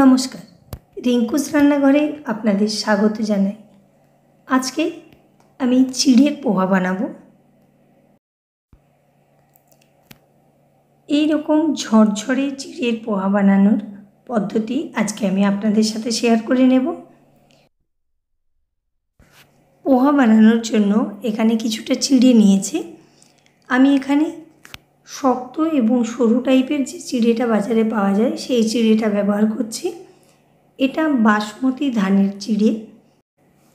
নমস্কার, রিঙ্কুস রান্নাঘরে আপনাদের স্বাগত জানাই। আজকে আমি চিড়ের পোহা বানাবো। এই রকম ঝরঝরে চিড়ের পোহা বানানোর পদ্ধতি আজকে আমি আপনাদের সাথে শেয়ার করে নেব। পোহা বানানোর জন্য এখানে কিছুটা চিড়ে নিয়েছি। আমি এখানে শক্ত এবং সরু টাইপের যে চিড়েটা বাজারে পাওয়া যায় সেই চিড়েটা ব্যবহার করছি। এটা বাসমতি ধানের চিড়ে।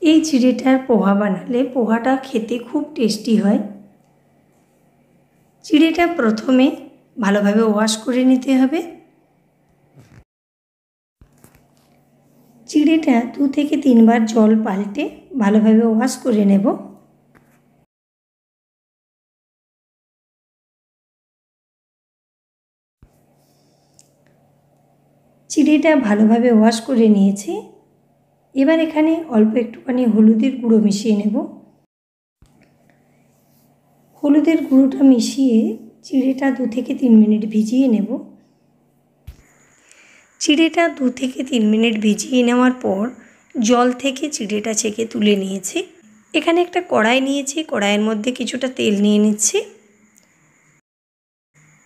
এই চিড়েটার পোহা বানালে পোহাটা খেতে খুব টেস্টি হয়। চিড়েটা প্রথমে ভালোভাবে ওয়াশ করে নিতে হবে। চিড়েটা 2 থেকে 3 বার জল পাল্টে ভালোভাবে ওয়াশ করে নেব। চিড়েটা ভালোভাবে ওয়াশ করে নিয়েছি। এবার এখানে অল্প একটুখানি হলুদের গুঁড়ো মিশিয়ে নেব। হলুদের গুঁড়োটা মিশিয়ে চিড়েটা 2 থেকে 3 মিনিট ভিজিয়ে নেব। চিড়েটা 2 থেকে 3 মিনিট ভিজিয়ে নেওয়ার পর জল থেকে চিড়েটা ছেঁকে তুলে নিয়েছি। এখানে একটা কড়াই নিয়েছি, কড়াইয়ের মধ্যে কিছুটা তেল নিয়ে নিচ্ছি।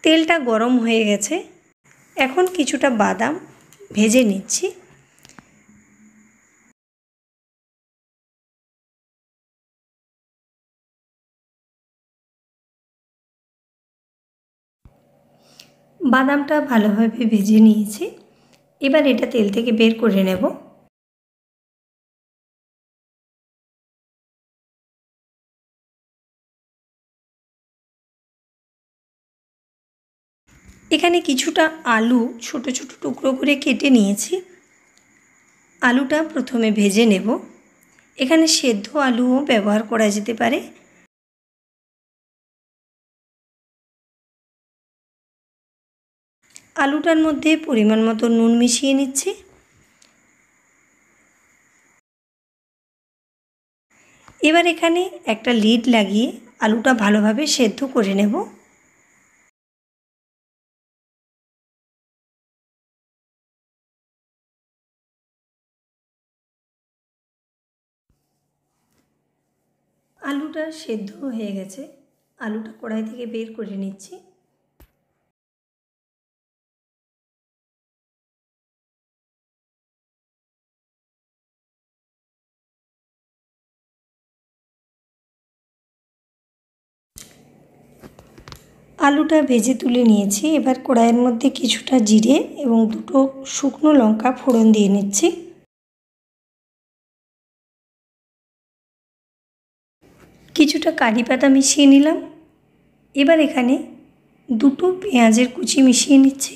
তেলটা গরম হয়ে গেছে। এখন কিছুটা বাদাম ভেজে নিচ্ছি। বাদামটা ভালোভাবে ভেজে নিয়েছি। এবার এটা তেল থেকে বের করে নেব। এখানে কিছুটা আলু ছোট ছোট টুকরো করে কেটে নিয়েছি। আলুটা প্রথমে ভেজে নেব। এখানে সেদ্ধ আলুও ব্যবহার করা যেতে পারে। আলুটার মধ্যে পরিমাণ মতো নুন মিশিয়ে নিচ্ছি। এবার এখানে একটা লিড লাগিয়ে আলুটা ভালোভাবে সেদ্ধ করে নেব। আলুটা সেদ্ধ হয়ে গেছে। আলুটা কড়াই থেকে বের করে নিচ্ছি। আলুটা ভেজে তুলে নিয়েছি। এবার কড়াইয়ের মধ্যে কিছুটা জিরে এবং 2টো শুকনো লঙ্কা ফোড়ন দিয়ে নিচ্ছি। কিছুটা কারি পাতা মিশিয়ে নিলাম। এবার এখানে 2টো পেঁয়াজের কুচি মিশিয়ে নিচ্ছি।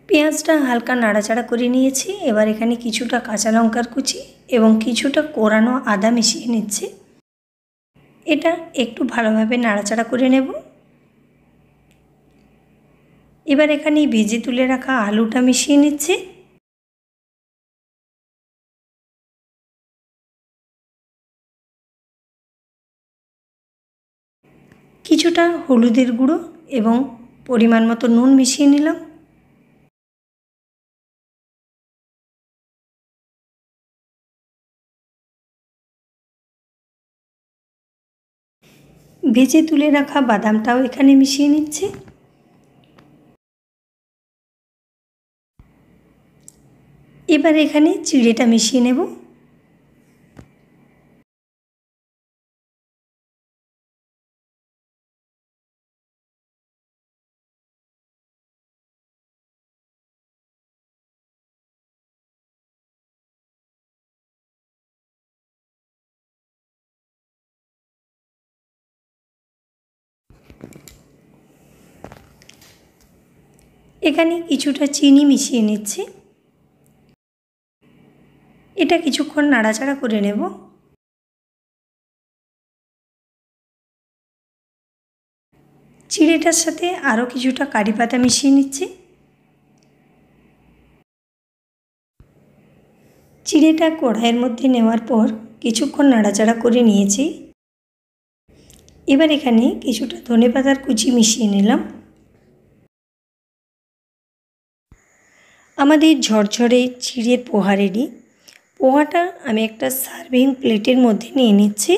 পেঁয়াজটা হালকা নাড়াচাড়া করে নিয়েছি। এবার এখানে কিছুটা কাঁচা লঙ্কার কুচি এবং কিছুটা কোরানো আদা মিশিয়ে নিচ্ছি। এটা একটু ভালোভাবে নাড়াচাড়া করে নেব। এবার এখানে ভেজে তুলে রাখা আলুটা মিশিয়ে নিচ্ছি। কিছুটা হলুদের গুঁড়ো এবং পরিমাণ মতো নুন মিশিয়ে নিলাম। ভেজে তুলে রাখা বাদামটাও এখানে মিশিয়ে নিচ্ছি। এবার এখানে চিড়েটা মিশিয়ে নেব। এখানে কিছুটা চিনি মিশিয়ে নিচ্ছি। এটা কিছুক্ষণ নাড়াচাড়া করে নেব। চিড়েটার সাথে আরও কিছুটা কারি পাতা মিশিয়ে নিচ্ছি। চিড়েটা কড়াইয়ের মধ্যে নেওয়ার পর কিছুক্ষণ নাড়াচাড়া করে নিয়েছি। এবার এখানে কিছুটা ধনেপাতার কুচি মিশিয়ে নিলাম। আমাদের ঝরঝরে চিড়ের পোহা রেডি। পোহাটা আমি একটা সার্ভিং প্লেটের মধ্যে নিয়ে নিচ্ছি।